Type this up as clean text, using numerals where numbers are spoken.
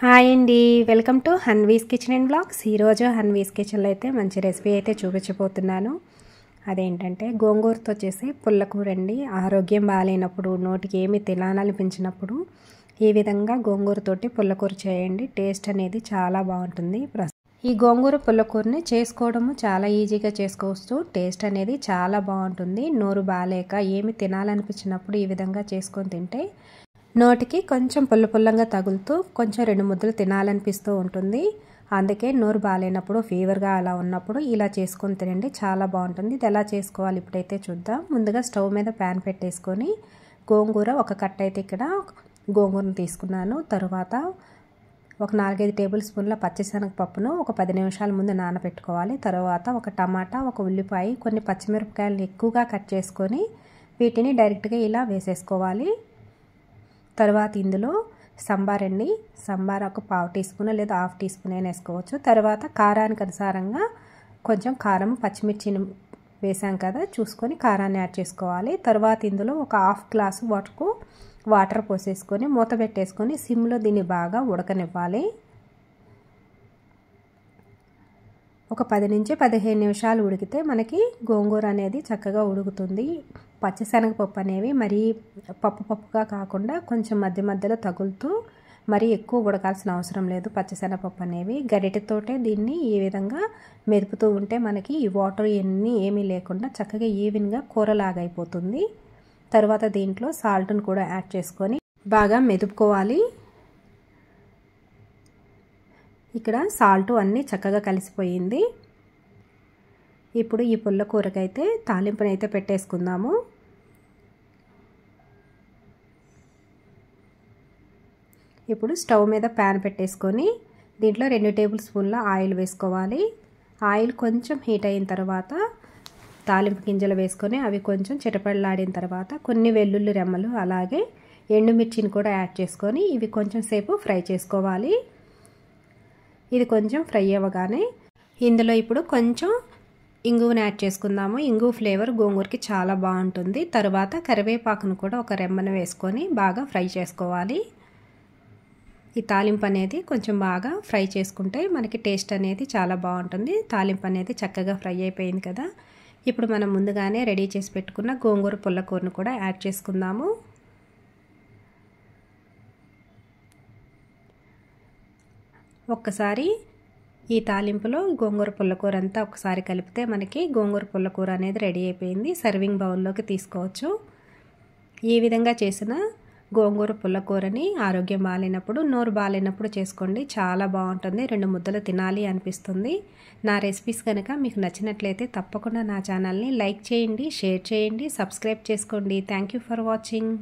Hi అండి, welcome to Hanvi's kitchen and blogs. ఈరోజు హన్వీస్ కిచెన్లో అయితే మంచి రెసిపీ అయితే చూపించబోతున్నాను. అదేంటంటే గోంగూరతో చేసే పుల్లకూర అండి. ఆరోగ్యం బాగాలేనప్పుడు, నోటికి ఏమి తినాలనిపించినప్పుడు ఈ విధంగా గోంగూరతోటి పుల్లకూర చేయండి. టేస్ట్ అనేది చాలా బాగుంటుంది. ఈ గోంగూర పుల్లకూరని చేసుకోవడము చాలా ఈజీగా చేసుకోవచ్చు. టేస్ట్ అనేది చాలా బాగుంటుంది. నోరు బాగాలేక ఏమి తినాలనిపించినప్పుడు ఈ విధంగా చేసుకొని తింటే నోటికి కొంచెం పుల్లపుల్లంగా తగులుతూ కొంచెం 2 ముద్దలు తినాలనిపిస్తూ ఉంటుంది. అందుకే నోరు బాగాలేనప్పుడు, ఫీవర్గా అలా ఉన్నప్పుడు ఇలా చేసుకొని తినండి, చాలా బాగుంటుంది. ఇది ఎలా చేసుకోవాలి ఇప్పుడైతే చూద్దాం. ముందుగా స్టవ్ మీద ప్యాన్ పెట్టేసుకొని గోంగూర ఒక కట్ట అయితే ఇక్కడ గోంగూరను తీసుకున్నాను. తర్వాత ఒక 4-5 టేబుల్ స్పూన్ల పచ్చిశనగపప్పును ఒక 10 నిమిషాల ముందు నానబెట్టుకోవాలి. తర్వాత ఒక టమాటా, ఒక ఉల్లిపాయ, కొన్ని పచ్చిమిరపకాయలు ఎక్కువగా కట్ చేసుకొని వీటిని డైరెక్ట్గా ఇలా వేసేసుకోవాలి. తర్వాత ఇందులో సంబార్ అండి. సంబార్ ఒక 1/2 టీ స్పూన్ లేదా 1/2 టీ స్పూన్ అయినా వేసుకోవచ్చు. తర్వాత కారానికి అనుసారంగా కొంచెం కారం, పచ్చిమిర్చిని వేసాం కదా, చూసుకొని కారాన్ని యాడ్ చేసుకోవాలి. తర్వాత ఇందులో ఒక 1/2 గ్లాసు వాటర్ పోసేసుకొని మూత పెట్టేసుకొని సిమ్లో దీన్ని బాగా ఉడకనివ్వాలి. ఒక 10 నుంచి 15 నిమిషాలు ఉడికితే మనకి గోంగూర అనేది చక్కగా ఉడుకుతుంది. పచ్చిశనగపప్పు అనేవి మరీ పప్పుగా కాకుండా కొంచెం మధ్య మధ్యలో తగులుతూ మరీ ఎక్కువ ఉడకాల్సిన అవసరం లేదు. పచ్చిశనగపప్పు అనేవి గరిటెతోటే దీన్ని ఈ విధంగా మెదుపుతూ ఉంటే మనకి ఈ వాటర్ ఏమీ లేకుండా చక్కగా ఈవెన్గా కూరలాగైపోతుంది. తర్వాత దీంట్లో సాల్ట్ను కూడా యాడ్ చేసుకొని బాగా మెదుపుకోవాలి. ఇక్కడ సాల్ట్ అన్నీ చక్కగా కలిసిపోయింది. ఇప్పుడు ఈ పుల్లకూరకైతే తాలింపునైతే పెట్టేసుకుందాము. ఇప్పుడు స్టవ్ మీద ప్యాన్ పెట్టేసుకొని దీంట్లో 2 టేబుల్ స్పూన్ల ఆయిల్ వేసుకోవాలి. ఆయిల్ కొంచెం హీట్ అయిన తర్వాత తాలింపు గింజలు వేసుకొని అవి కొంచెం చిటపడలాడిన తర్వాత కొన్ని వెల్లుల్లి రెమ్మలు అలాగే ఎండుమిర్చిని కూడా యాడ్ చేసుకొని ఇవి కొంచెం సేపు ఫ్రై చేసుకోవాలి. ఇది కొంచెం ఫ్రై అవ్వగానే ఇందులో ఇప్పుడు కొంచెం ఇంగువని యాడ్ చేసుకుందాము. ఇంగువ ఫ్లేవర్ గోంగూరకి చాలా బాగుంటుంది. తర్వాత కరివేపాకును కూడా ఒక రెమ్మను వేసుకొని బాగా ఫ్రై చేసుకోవాలి. ఈ తాలింపు అనేది కొంచెం బాగా ఫ్రై చేసుకుంటే మనకి టేస్ట్ అనేది చాలా బాగుంటుంది. తాలింపు అనేది చక్కగా ఫ్రై అయిపోయింది కదా. ఇప్పుడు మనం ముందుగానే రెడీ చేసి పెట్టుకున్న గోంగూర పుల్లకూరను కూడా యాడ్ చేసుకుందాము. ఒక్కసారి ఈ తాలింపులో గోంగూర పుల్లకూర అంతా ఒకసారి కలిపితే మనకి గోంగూర పుల్లకూర అనేది రెడీ అయిపోయింది. సర్వింగ్ బౌల్లోకి తీసుకోవచ్చు. ఈ విధంగా చేసిన గోంగూర పుల్లకూరని ఆరోగ్యం బాగాలేనప్పుడు, నోరు బాగాలేనప్పుడు చేసుకోండి, చాలా బాగుంటుంది. 2 ముద్దలు తినాలి అనిపిస్తుంది. నా రెసిపీస్ కనుక మీకు నచ్చినట్లయితే తప్పకుండా నా ఛానల్ని లైక్ చేయండి, షేర్ చేయండి, సబ్స్క్రైబ్ చేసుకోండి. Thank you for watching.